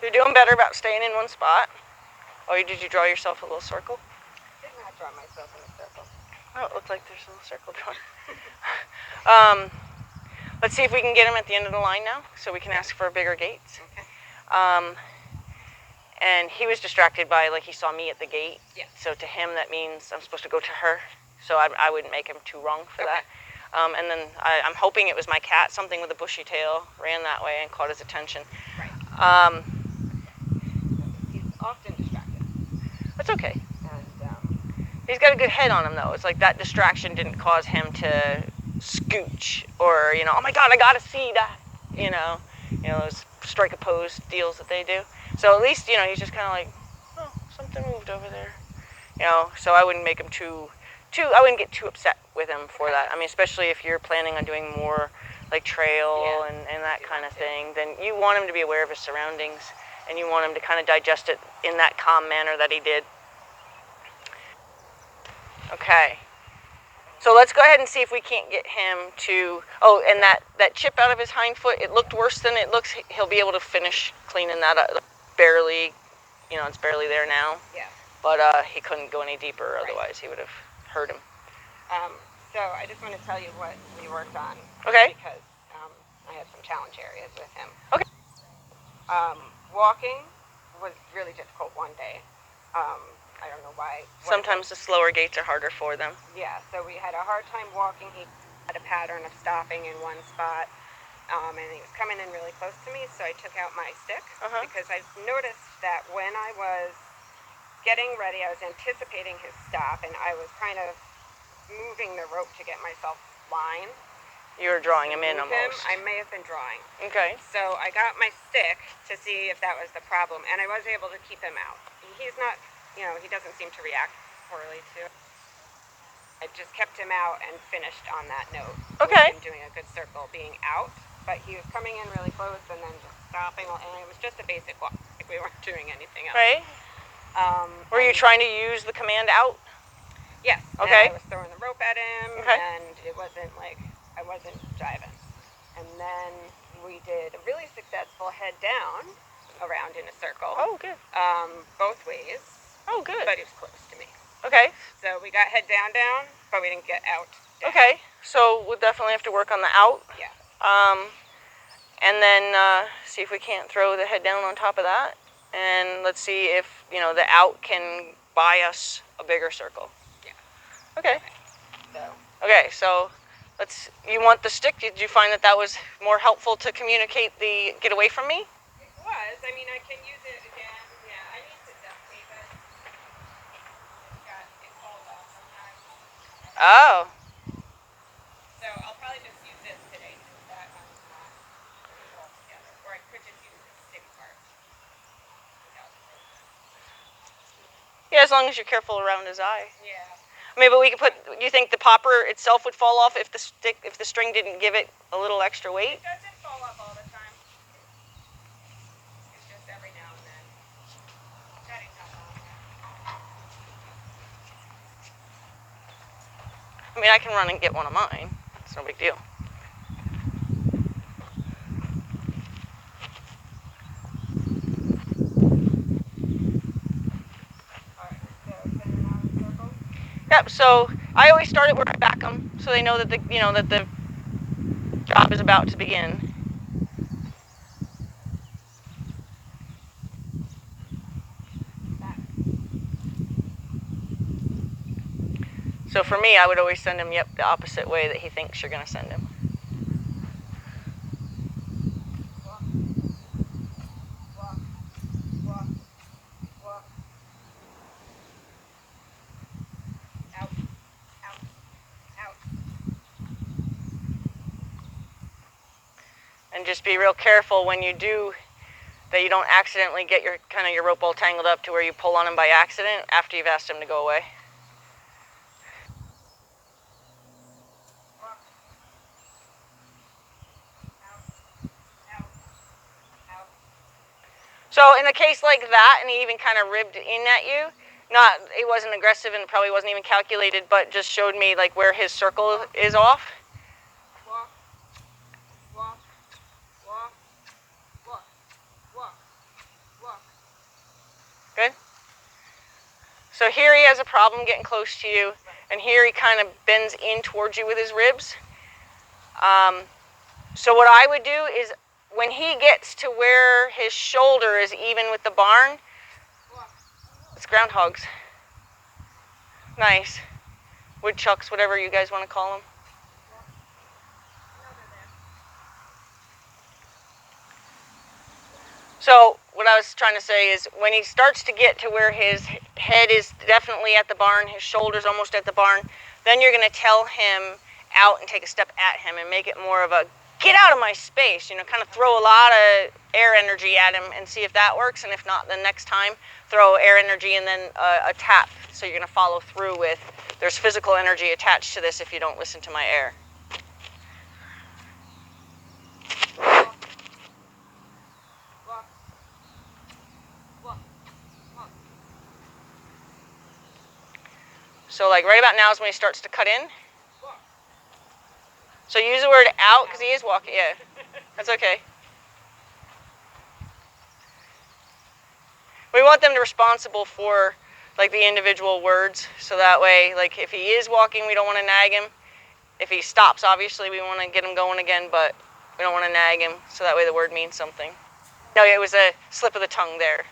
You're doing better about staying in one spot. Oh, did you draw yourself a little circle? I did not draw myself in a circle. Oh, it looks like there's a little circle drawn. Let's see if we can get him at the end of the line now, so we can ask for bigger gates. Okay. And he was distracted by, like, he saw me at the gate. Yeah. So to him, that means I'm supposed to go to her. So I wouldn't make him too wrong for that. And then I'm hoping it was my cat, something with a bushy tail, ran that way and caught his attention. Right. He's often distracted. That's okay. And he's got a good head on him, though. It's like that distraction didn't cause him to scooch or, oh my God, I gotta see that, those strike a pose deals that they do. So at least, he's just kind of like, oh, something moved over there, so I wouldn't make him I wouldn't get too upset with him for that. I mean, especially if you're planning on doing more like trail and that kind of thing, then you want him to be aware of his surroundings and you want him to kind of digest it in that calm manner that he did. Okay. So let's go ahead and see if we can't get him to, and that chip out of his hind foot, it looked worse than it looks. He'll be able to finish cleaning that up. Barely, it's barely there now. Yeah. But he couldn't go any deeper, otherwise he would have hurt him. So I just want to tell you what we worked on. Okay. Because I had some challenge areas with him. Okay. Walking was really difficult one day. I don't know why. Sometimes the slower gaits are harder for them. Yeah, so we had a hard time walking. He had a pattern of stopping in one spot, and he was coming in really close to me, so I took out my stick, because I noticed that when I was getting ready, I was anticipating his stop, and I was kind of moving the rope to get myself lined. You were drawing him in almost. I may have been drawing. Okay. So I got my stick to see if that was the problem, and I was able to keep him out. He's not, he doesn't seem to react poorly to it. I just kept him out and finished on that note. Okay. Him doing a good circle, being out, but he was coming in really close and then just stopping, and it was just a basic walk. Like we weren't doing anything else. Right. Were you trying to use the command out? Yes. Okay. And I was throwing the rope at him, and it wasn't like I wasn't jiving. And then we did a really successful head down around in a circle. Oh, good. Both ways. Oh, good. But he was close to me. Okay. So we got head down, but we didn't get out. Down. Okay. So we'll definitely have to work on the out. Yeah. And then see if we can't throw the head down on top of that. And let's see if, the out can buy us a bigger circle. Yeah. Okay. Okay, so you want the stick? Did you find that was more helpful to communicate the get away from me? It was. I mean, I can use it again. Yeah, I need to duct tape it. It falls off sometimes. Oh. So I'll probably just use this today since that one's not all together. Or I could just use the stick part. Yeah, as long as you're careful around his eye. Yeah. I mean, but we could put. Do you think the popper itself would fall off if the string didn't give it a little extra weight? It doesn't fall off all the time. It's just every now and then. Cutting that long. I mean, I can run and get one of mine. It's no big deal. Yep. So I always start it where I back them, so they know that the job is about to begin. So for me, I would always send him, the opposite way that he thinks you're going to send him. And just be real careful when you do, that you don't accidentally get your rope all tangled up to where you pull on him by accident after you've asked him to go away. So in a case like that, and he even kind of ribbed in at you, it wasn't aggressive and probably wasn't even calculated, but just showed me like where his circle is off. So here he has a problem getting close to you, and here he kind of bends in towards you with his ribs. So what I would do is when he gets to where his shoulder is even with the barn, it's groundhogs. Nice. Woodchucks, whatever you guys want to call them. So what I was trying to say is when he starts to get to where his head is definitely at the barn, his shoulder's almost at the barn, then you're going to tell him out and take a step at him and make it more of a get out of my space, kind of throw a lot of air energy at him and see if that works. And if not, the next time, throw air energy and then a tap. So you're going to follow through with, there's physical energy attached to this if you don't listen to my air. So like right about now is when he starts to cut in. So use the word out because he is walking. Yeah, that's okay. We want them to be responsible for like the individual words. So that way, like if he is walking, we don't want to nag him. If he stops, obviously we want to get him going again, but we don't want to nag him. So that way the word means something. No, it was a slip of the tongue there.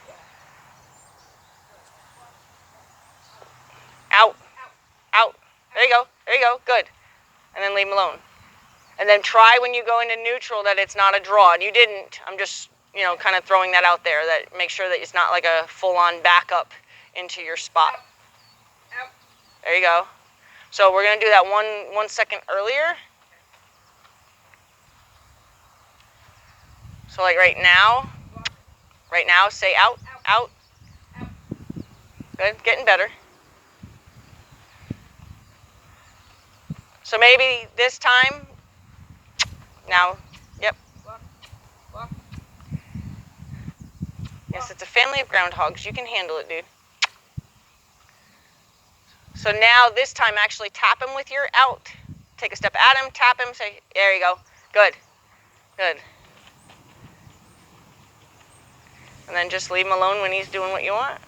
Out. Out. There you go. There you go. Good. And then leave him alone. And then try when you go into neutral that it's not a draw. And you didn't. I'm just, kind of throwing that out there. That make sure that it's not like a full-on backup into your spot. Out. There you go. So we're going to do that one second earlier. So like right now, say out, out. Good. Getting better. So maybe this time, now, yep. Walk. Yes, it's a family of groundhogs. You can handle it, dude. So now this time actually tap him with your out. Take a step at him, tap him, say, there you go. Good. Good. And then just leave him alone when he's doing what you want.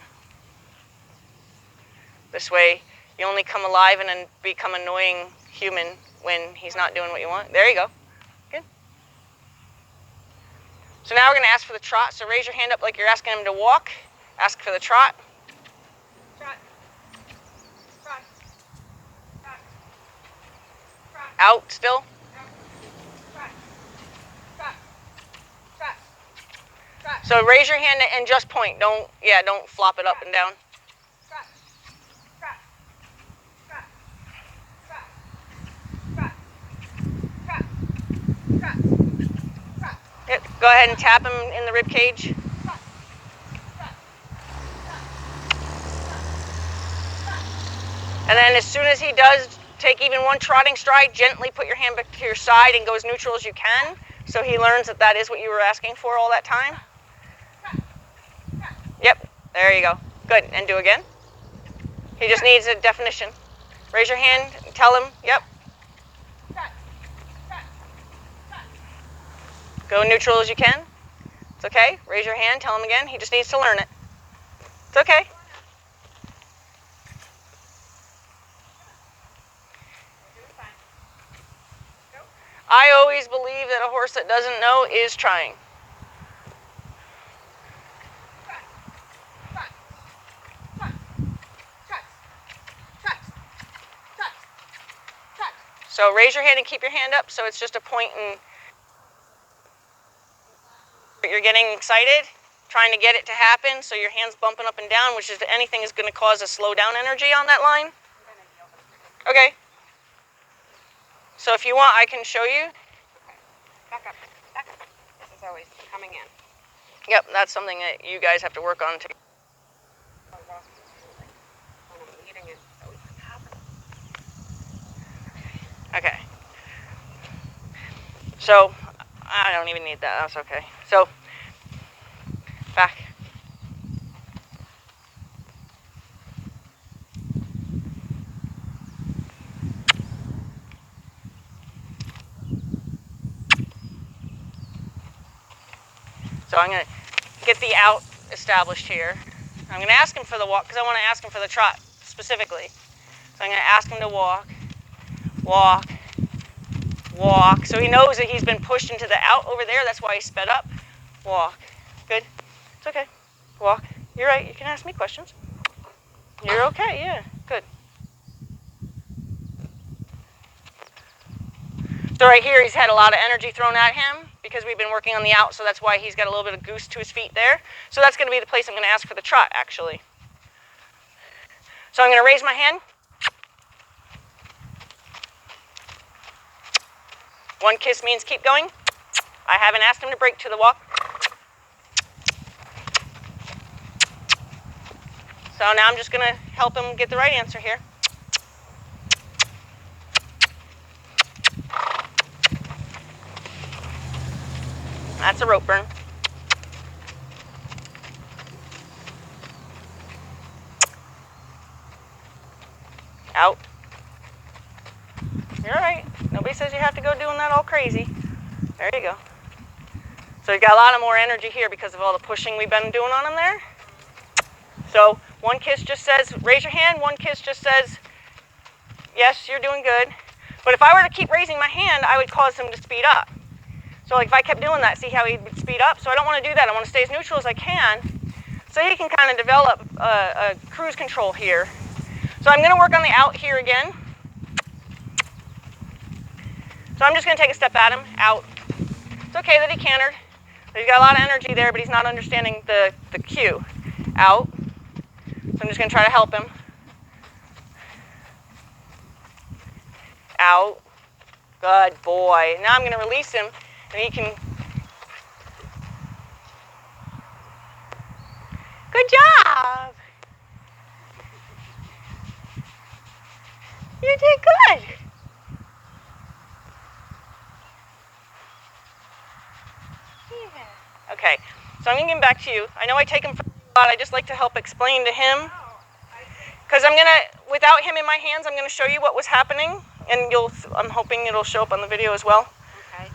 This way, you only come alive and then become annoying human when he's not doing what you want. There you go. Good. So now we're going to ask for the trot. So raise your hand up like you're asking him to walk. Ask for the trot. Trot. Trot. Trot. Trot. Out still. Trot. Trot. Trot. Trot. So raise your hand and just point. Don't flop it up and down. Yep. Go ahead and tap him in the rib cage. And then as soon as he does take even one trotting stride, gently put your hand back to your side and go as neutral as you can, so he learns that is what you were asking for all that time. Yep, there you go. Good, and do again. He just needs a definition. Raise your hand, tell him, yep. Go neutral as you can. It's okay. Raise your hand, tell him again. He just needs to learn it. It's okay. I always believe that a horse that doesn't know is trying. So raise your hand and keep your hand up so it's just a point and you're getting excited, trying to get it to happen, so your hand's bumping up and down, which is anything is going to cause a slow down energy on that line. Okay. So if you want, I can show you. Back up. Back up. This is always coming in. Yep, that's something that you guys have to work on too. When I'm eating it, it's always happening. Okay. So, I don't even need that. That's okay. So, back. So I'm going to get the out established here. I'm going to ask him for the walk because I want to ask him for the trot specifically. So I'm going to ask him to walk, walk, walk. So he knows that he's been pushed into the out over there. That's why he sped up. Walk. Good. It's okay. Walk. You're right. You can ask me questions. You're okay. Yeah. Good. So right here, he's had a lot of energy thrown at him because we've been working on the out, so that's why he's got a little bit of goose to his feet there. So that's going to be the place I'm going to ask for the trot, actually. So I'm going to raise my hand. One kiss means keep going. I haven't asked him to break to the walk. So now I'm just going to help him get the right answer here. That's a rope burn. Out. You're all right. Nobody says you have to go doing that all crazy. There you go. So you've got a lot of more energy here because of all the pushing we've been doing on him there. So one kiss just says, raise your hand. One kiss just says, yes, you're doing good. But if I were to keep raising my hand, I would cause him to speed up. So like if I kept doing that, see how he would speed up? So I don't want to do that. I want to stay as neutral as I can so he can kind of develop a cruise control here. So I'm going to work on the out here again. So I'm just going to take a step at him, out. It's okay that he cantered. He's got a lot of energy there, but he's not understanding the cue. Out. So I'm just going to try to help him. Out. Good boy. Now I'm going to release him, and he can... Good job! You did good! Yeah. Okay, so I'm going to give him back to you. I know I take him for a lot. I just like to help explain to him. Because I'm going to, without him in my hands, I'm going to show you what was happening. And I'm hoping it'll show up on the video as well. Okay.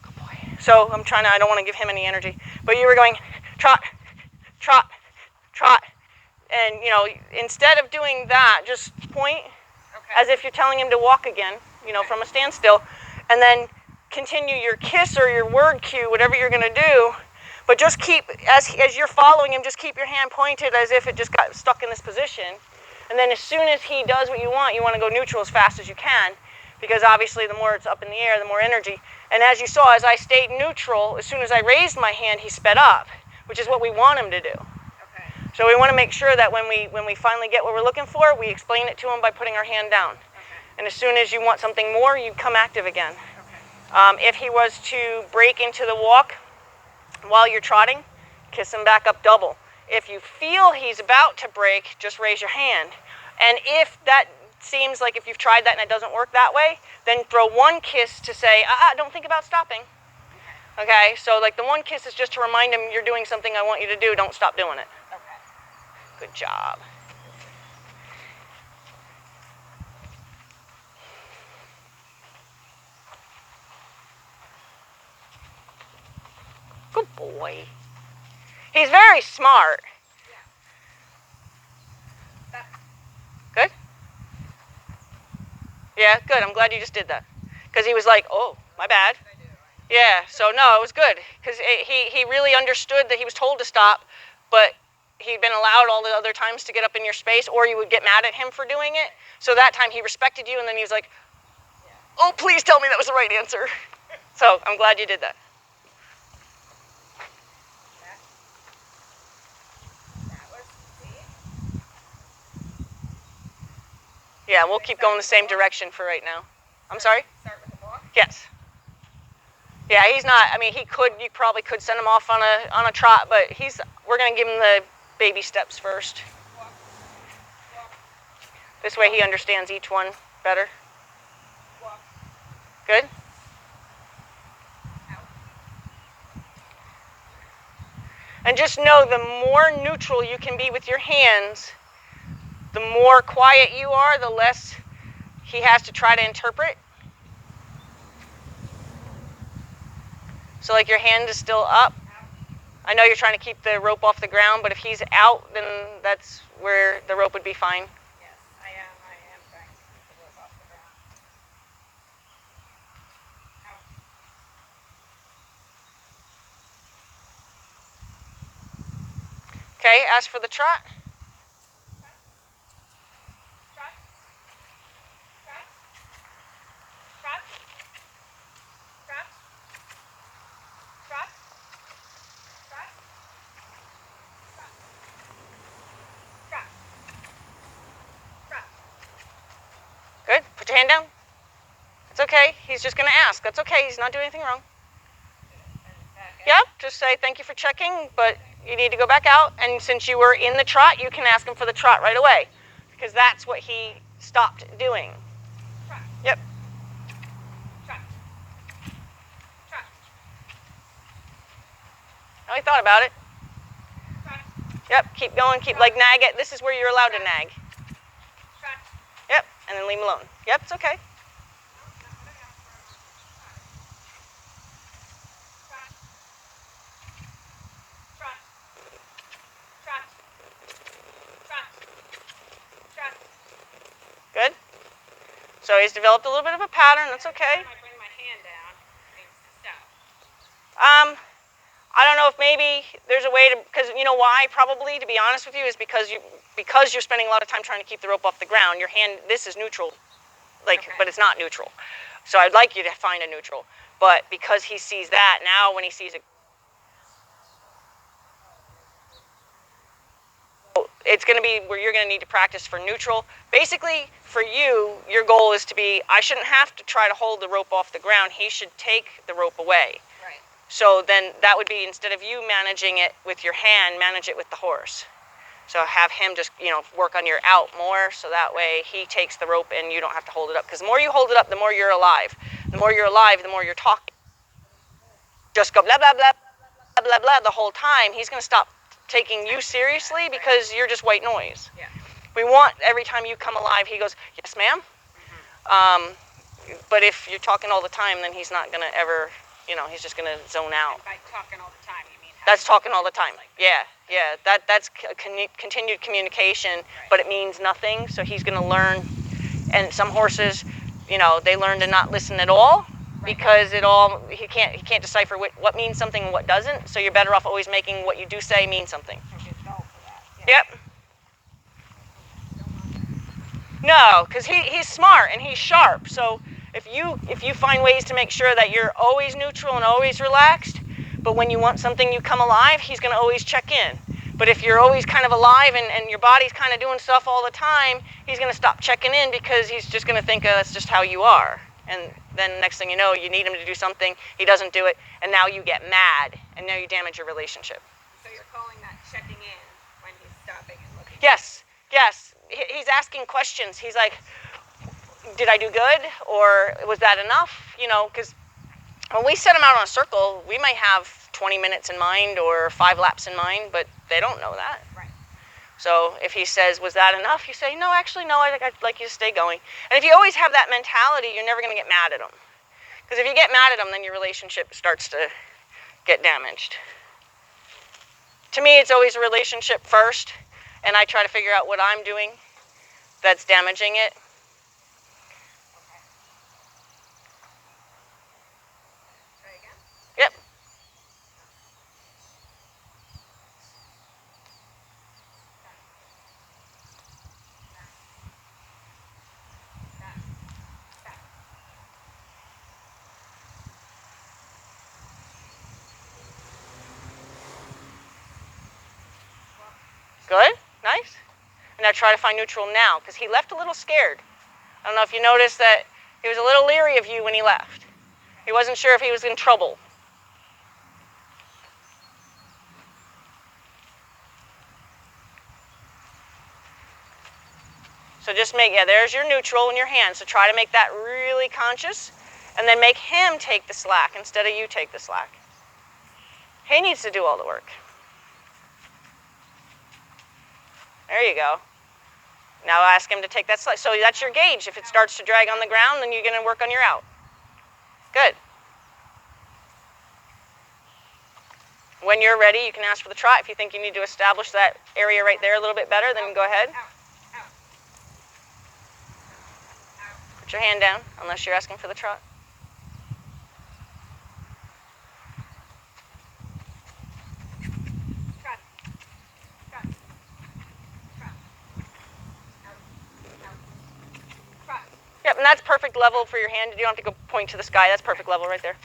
Good boy. So I don't want to give him any energy. But you were going trot, trot, trot. And, instead of doing that, just point as if you're telling him to walk again, from a standstill. And then continue your kiss or your word cue, whatever you're going to do. But just keep, as you're following him, just keep your hand pointed as if it just got stuck in this position. And then as soon as he does what you want to go neutral as fast as you can, because obviously the more it's up in the air, the more energy. And as you saw, as I stayed neutral, as soon as I raised my hand, he sped up, which is what we want him to do. Okay. So we want to make sure that when we finally get what we're looking for, we explain it to him by putting our hand down. Okay. And as soon as you want something more, you come active again. Okay. If he was to break into the walk while you're trotting, kiss him back up double. If you feel he's about to break, just raise your hand. And if that seems like if you've tried that and it doesn't work that way, then throw one kiss to say, don't think about stopping. Okay, so like the one kiss is just to remind him you're doing something I want you to do, don't stop doing it. Okay. Good job. Good boy. He's very smart. Good? Yeah, good. I'm glad you just did that. Because he was like, oh, my bad. Yeah, so no, it was good. Because he really understood that he was told to stop, but he'd been allowed all the other times to get up in your space, or you would get mad at him for doing it. So that time he respected you, and then he was like, oh, please tell me that was the right answer. So I'm glad you did that. Yeah, we'll keep going the same direction for right now. I'm sorry? Start with the walk? Yes. Yeah, he's not, you probably could send him off on a trot, but we're going to give him the baby steps first. Walk. Walk. This way he understands each one better. Walk. Good? Out. And just know the more neutral you can be with your hands, the more quiet you are, the less he has to try to interpret. So like your hand is still up. I know you're trying to keep the rope off the ground, but if he's out, then that's where the rope would be fine. Yes, I am trying to keep the rope off the ground. Okay, as for the trot. Good. Put your hand down. It's okay. He's just going to ask. That's okay. He's not doing anything wrong. Yep. Just say thank you for checking, but you need to go back out. And since you were in the trot, you can ask him for the trot right away, because that's what he stopped doing. Yep. Oh, he thought about it. Yep. Keep going. Keep like nag it. This is where you're allowed to nag. Yep. And then leave him alone. Yep. It's okay. Good. So he's developed a little bit of a pattern. That's okay. Every time I bring my hand down, it seems to stop. I don't know if maybe there's a way to, because you know why? Probably, to be honest with you, is because you're spending a lot of time trying to keep the rope off the ground. Your hand, this is neutral, Okay. but it's not neutral. So I'd like you to find a neutral. But because he sees that now, when he sees it, it's going to be where you're going to need to practice for neutral. Basically, for you, your goal is to be, I shouldn't have to try to hold the rope off the ground. He should take the rope away. Right. So then that would be, instead of you managing it with your hand, manage it with the horse. So have him just, work on your out more, so that way he takes the rope and you don't have to hold it up. Because the more you hold it up, the more you're alive. The more you're alive, the more you're talking. Just go blah, blah, blah, blah, blah, blah the whole time. He's going to stop taking you seriously because you're just white noise. Yeah. We want every time you come alive, he goes, yes, ma'am. But if you're talking all the time, then he's not going to ever, he's just going to zone out. And by talking all the time, you mean That's talking all the time. Yeah. That's continued communication, but it means nothing. So he's going to learn. And some horses, they learn to not listen at all because he can't decipher what means something and what doesn't. So you're better off always making what you do say mean something. Yep. No, because he's smart and he's sharp. So if you find ways to make sure that you're always neutral and always relaxed, but when you want something, you come alive, he's going to always check in. But if you're always kind of alive and your body's kind of doing stuff all the time, he's going to stop checking in because he's just going to think that's just how you are. And then next thing you know, you need him to do something, he doesn't do it, and now you get mad, and now you damage your relationship. So you're calling that checking in when he's stopping and looking? Yes. He's asking questions. He's like, did I do good? Or was that enough? Because when we set him out on a circle, we might have 20 minutes in mind or 5 laps in mind, but they don't know that. Right. So if he says, was that enough? You say, no, actually, no, I'd like you to stay going. And if you always have that mentality, you're never going to get mad at him. Because if you get mad at him, then your relationship starts to get damaged. To me, it's always a relationship first, and I try to figure out what I'm doing that's damaging it. Try again? Yep. Good, nice. And now try to find neutral now, because he left a little scared. I don't know if you noticed that he was a little leery of you when he left. He wasn't sure if he was in trouble. So just there's your neutral in your hand. So try to make that really conscious, and then make him take the slack instead of you take the slack. He needs to do all the work. There you go. Now ask him to take that slack. So that's your gauge. If it starts to drag on the ground, then you're going to work on your out. Good. When you're ready, you can ask for the trot. If you think you need to establish that area right there a little bit better, then go ahead. Put your hand down, unless you're asking for the trot. Yep, and that's perfect level for your hand. You don't have to go point to the sky. That's perfect level right there.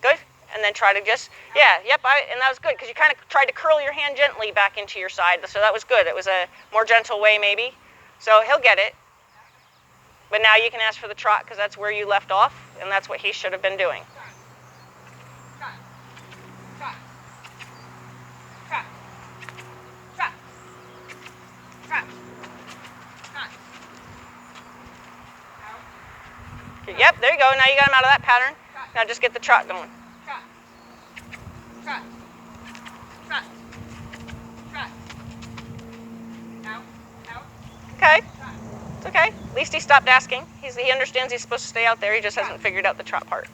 Good. And then try to just, yeah, yep, and that was good because you kind of tried to curl your hand gently back into your side. So that was good. It was a more gentle way maybe. So he'll get it. But now you can ask for the trot because that's where you left off, and that's what he should have been doing. Yep, there you go. Now you got him out of that pattern. Now just get the trot going. Okay. It's okay. At least he stopped asking. He understands he's supposed to stay out there. He just hasn't figured out the trot part.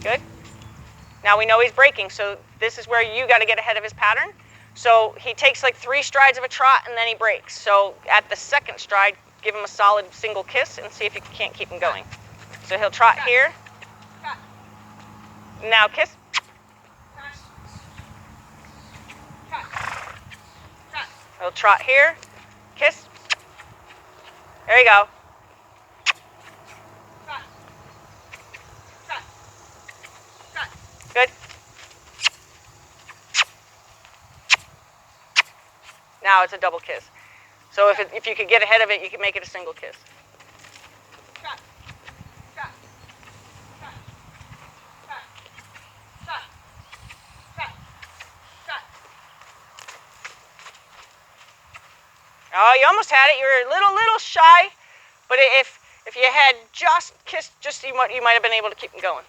Good. Now we know he's breaking, so this is where you got to get ahead of his pattern. So he takes like 3 strides of a trot and then he breaks. So at the second stride, give him a solid single kiss and see if you can't keep him going. So he'll trot here. Now kiss. He'll trot here. Kiss. There you go. Good. Now it's a double kiss. So if you could get ahead of it, you could make it a single kiss. Oh, you almost had it. You were a little shy, but if you had just kissed, you might have been able to keep them going.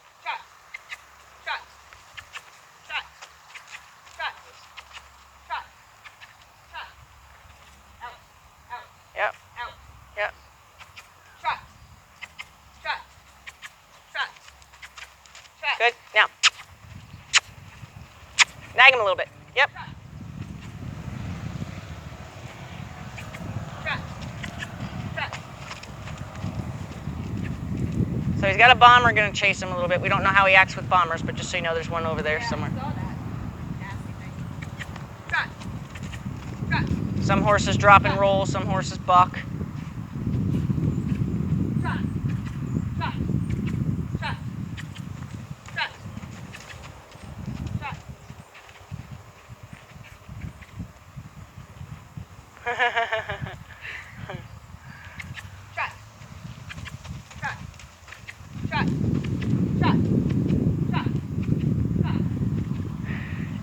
Yep. Yep. Good. Now, nag him a little bit. Yep. So he's got a bomber going to chase him a little bit. We don't know how he acts with bombers, but just so you know, there's one over there somewhere. Some horses drop and roll, some horses buck.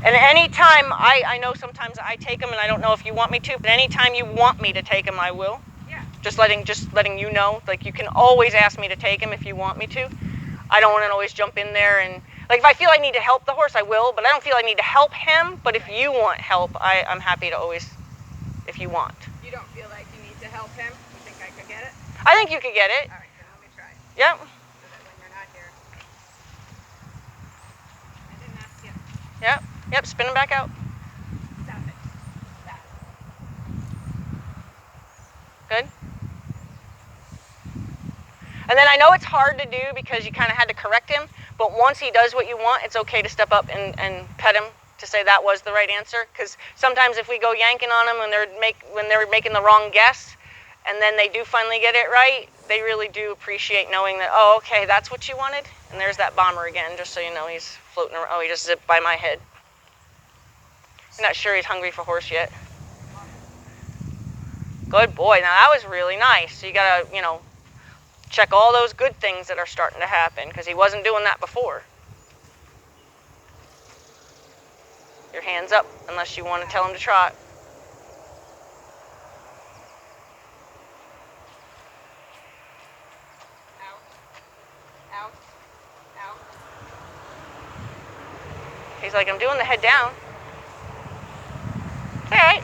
And anytime, I know sometimes I take them, and I don't know if you want me to, but anytime you want me to take them, I will. Yeah. Just letting you know, like you can always ask me to take him if you want me to. I don't want to always jump in there and, like if I feel I need to help the horse, I will, but I don't feel I need to help him. But if you want help, I'm happy to always, if you want. You don't feel like you need to help him? You think I could get it? I think you could get it. All right, then let me try. Yep. So that when you're not here. I didn't ask you. Yep. Yep, spin him back out. Stop it. Stop. Good. And then I know it's hard to do because you kind of had to correct him, but once he does what you want, it's okay to step up and pet him to say that was the right answer. Because sometimes if we go yanking on them when they're making the wrong guess, and then they do finally get it right, they really do appreciate knowing that, oh, okay, that's what you wanted. And there's that bomber again, just so you know, he's floating around. Oh, he just zipped by my head. I'm not sure he's hungry for horse yet. Good boy. Now that was really nice. So you gotta, check all those good things that are starting to happen because he wasn't doing that before. Your hands up unless you want to tell him to trot. Out. Out. Out. He's like, I'm doing the head down. It's all right.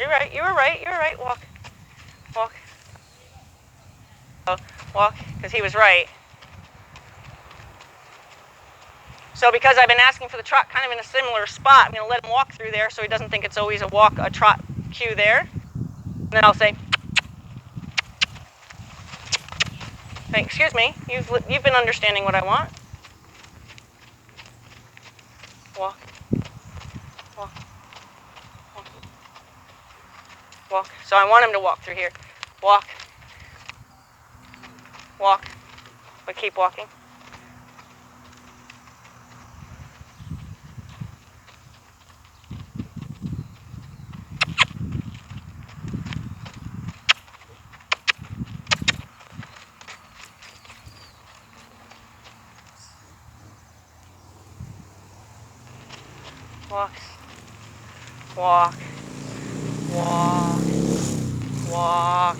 You're right. You were right. You were right. Walk. Walk. Oh, walk, because he was right. So because I've been asking for the trot kind of in a similar spot, I'm going to let him walk through there so he doesn't think it's always a trot cue there. And then I'll say, hey, excuse me, you've been understanding what I want. Walk. Walk. Walk. Walk. So I want him to walk through here. Walk. Walk. But keep walking. Walk. Walk. Walk. Walk.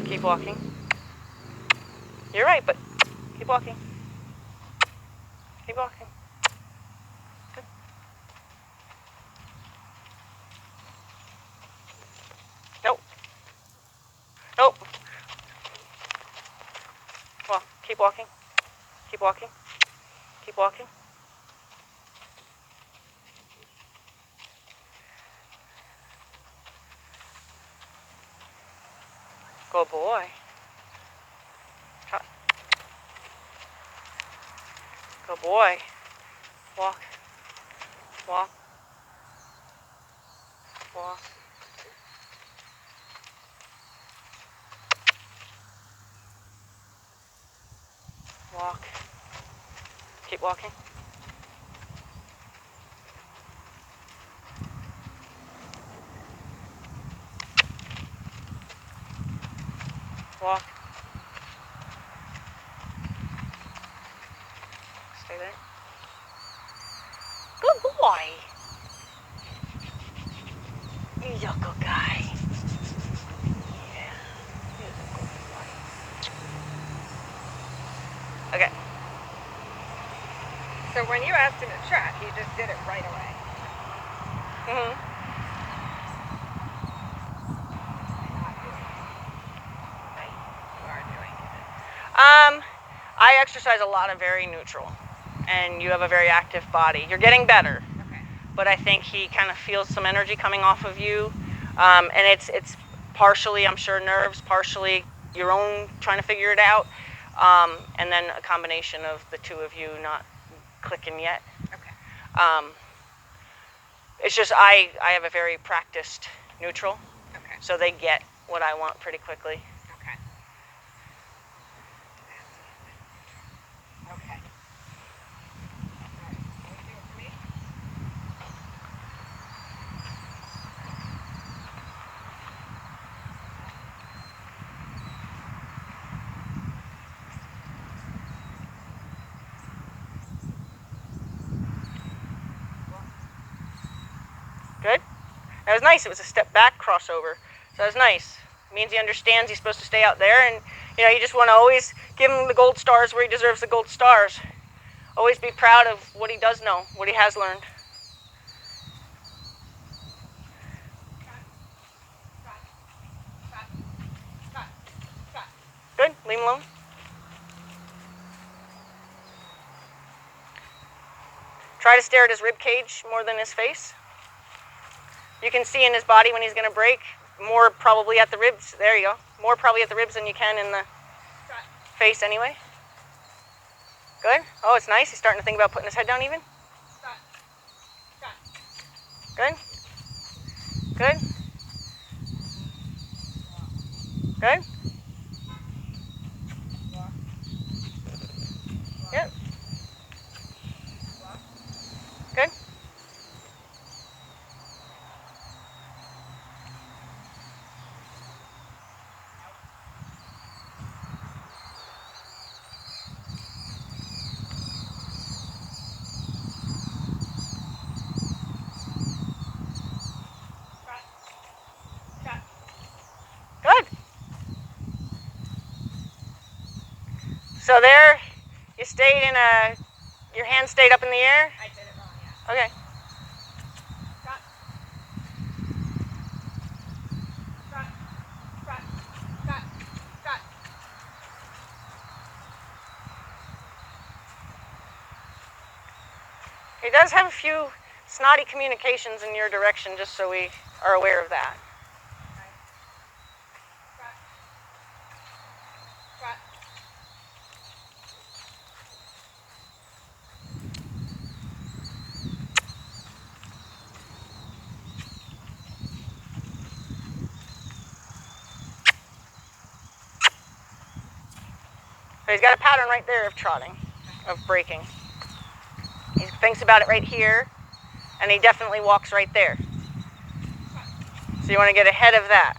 Keep walking. You're right, but keep walking. Keep walking. Good. Nope. Nope. Well, keep walking. Keep walking. Keep walking. Good boy. Trot. Good boy. Walk. Walk. Walk. Walk. Keep walking. Walk. Stay there. Good boy. You're a good guy. Yeah. You're a good boy. Okay. So when you asked him to trot, he just did it right away. Mm-hmm. You are doing it. I exercise a lot of very neutral, and you have a very active body. You're getting better. Okay. But I think he kind of feels some energy coming off of you, and it's partially, I'm sure, nerves, partially your own trying to figure it out, and then a combination of the two of you not clicking yet. Okay. It's just I have a very practiced neutral, Okay. so they get what I want pretty quickly. Okay. Okay. All right. Can you do it for me? Good? That was nice. It was a step back crossover. So that was nice. It means he understands he's supposed to stay out there, and you just want to always give him the gold stars where he deserves the gold stars. Always be proud of what he does know, what he has learned. Good. Leave him alone. Try to stare at his rib cage more than his face. You can see in his body when he's going to break, more probably at the ribs. There you go. More probably at the ribs than you can in the face anyway. Good. Oh, it's nice. He's starting to think about putting his head down even. Good. Good. Good. Yep. Good. Good. So there, you stayed in your hand stayed up in the air? I did it wrong, yeah. Okay. Trot. He does have a few snotty communications in your direction, just so we are aware of that. So he's got a pattern right there of trotting, of breaking. He thinks about it right here, and he definitely walks right there. So you want to get ahead of that.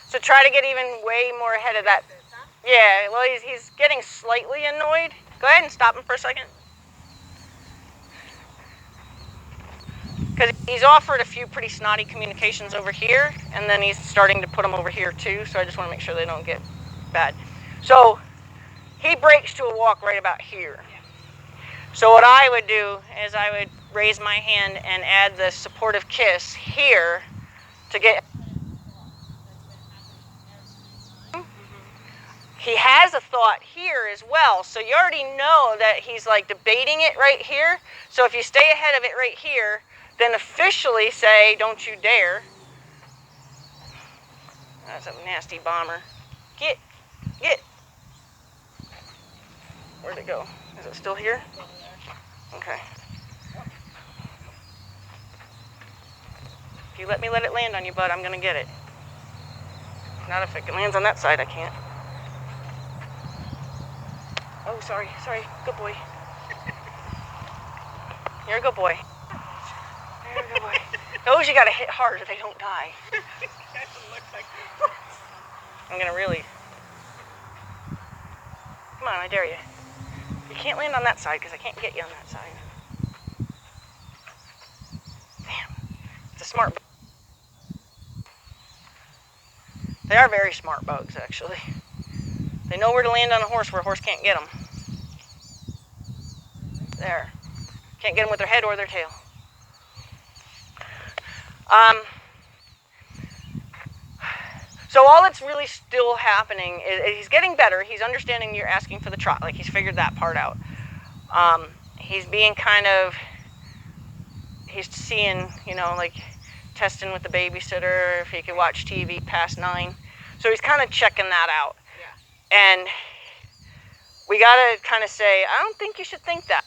So try to get even way more ahead of that. Yeah, well, he's getting slightly annoyed. Go ahead and stop him for a second. Because he's offered a few pretty snotty communications over here, and then he's starting to put them over here too, so I just want to make sure they don't get bad. So he breaks to a walk right about here. So what I would do is I would raise my hand and add the supportive kiss here to get... He has a thought here as well, so you already know that he's like debating it right here. So if you stay ahead of it right here, then officially say, don't you dare. That's a nasty bomber. Get. Where'd it go? Is it still here? Okay. If you let me let it land on you, bud, I'm gonna get it. Not if it lands on that side, I can't. Oh, sorry. Good boy. You're a good boy. You're a good boy. Those you gotta hit hard or they don't die. I'm gonna really... Come on, I dare you. You can't land on that side because I can't get you on that side. Damn. It's a smart bug. They are very smart bugs, actually. They know where to land on a horse where a horse can't get them. There. Can't get them with their head or their tail. So all that's really still happening is he's getting better. He's understanding you're asking for the trot. Like, he's figured that part out. He's being kind of... He's seeing, like testing with the babysitter if he could watch TV past 9. So he's kind of checking that out. Yeah. And we got to kind of say, I don't think you should think that.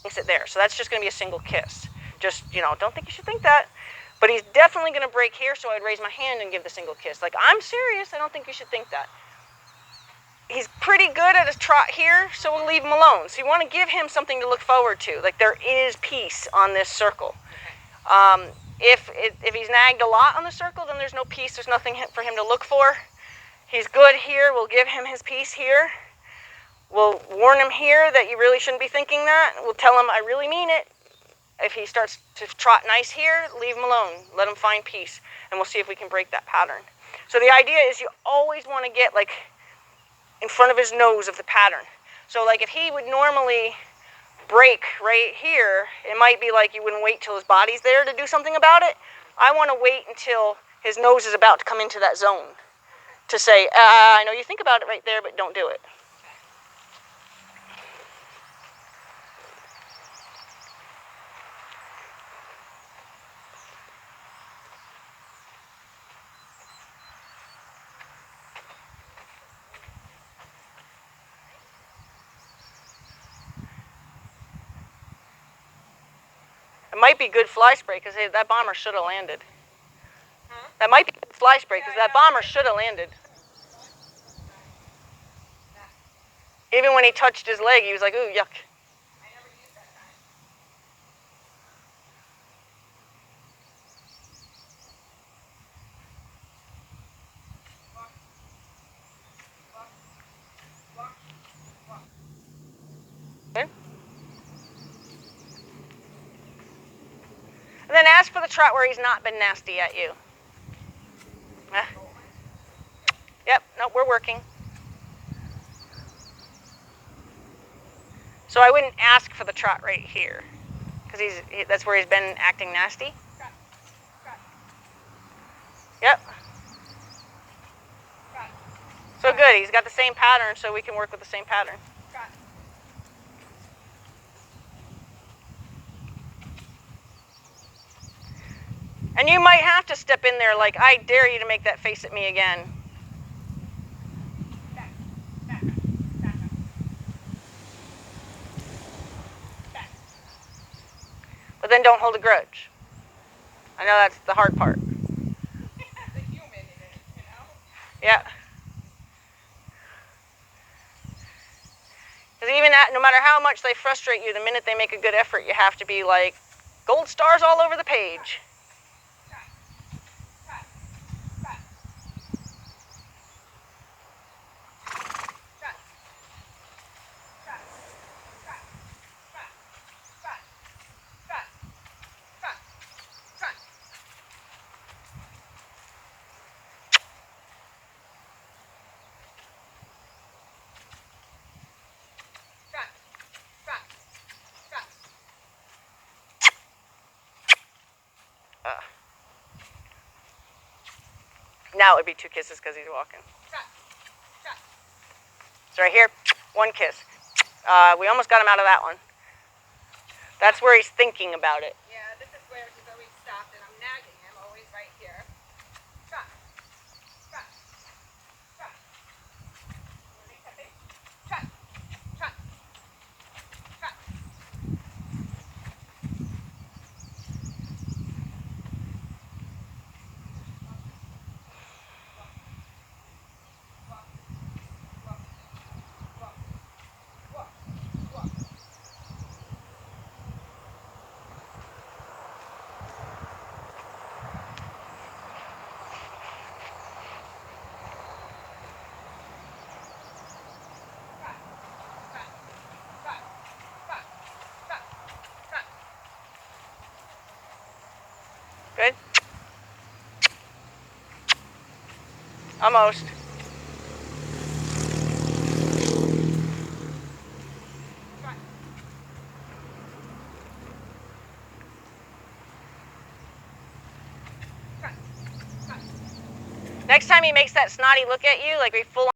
Thinks it there. So that's just going to be a single kiss. Just, don't think you should think that. But he's definitely going to break here, so I'd raise my hand and give the single kiss. Like, I'm serious. I don't think you should think that. He's pretty good at a trot here, so we'll leave him alone. So you want to give him something to look forward to. Like, there is peace on this circle. If he's nagged a lot on the circle, then there's no peace. There's nothing for him to look for. He's good here. We'll give him his peace here. We'll warn him here that you really shouldn't be thinking that. We'll tell him, I really mean it. If he starts to trot nice here, leave him alone. Let him find peace, and we'll see if we can break that pattern. So the idea is you always want to get, like, in front of his nose of the pattern. So, like, if he would normally break right here, it might be like you wouldn't wait till his body's there to do something about it. I want to wait until his nose is about to come into that zone to say, I know you think about it right there, but don't do it. It might be good fly spray because that bomber should have landed. Huh? That might be good fly spray because that bomber should have landed. Even when he touched his leg, he was like, ooh, yuck. I never used that time. then ask for the trot where he's not been nasty at you. Yep, no, we're working. So I wouldn't ask for the trot right here, because that's where he's been acting nasty. Yep. So good, he's got the same pattern, so we can work with the same pattern. And you might have to step in there like, I dare you to make that face at me again. But then don't hold a grudge. I know that's the hard part. Yeah. Because even no matter how much they frustrate you, the minute they make a good effort, you have to be like, gold stars all over the page. Now it would be 2 kisses because he's walking. So right here, 1 kiss. We almost got him out of that one. That's where he's thinking about it. Yeah, this is where he's always stopped, and I'm nagging him, always right here. Trot, trot, trot. Trot, trot, trot. Good? Almost. Next time he makes that snotty look at you, like we full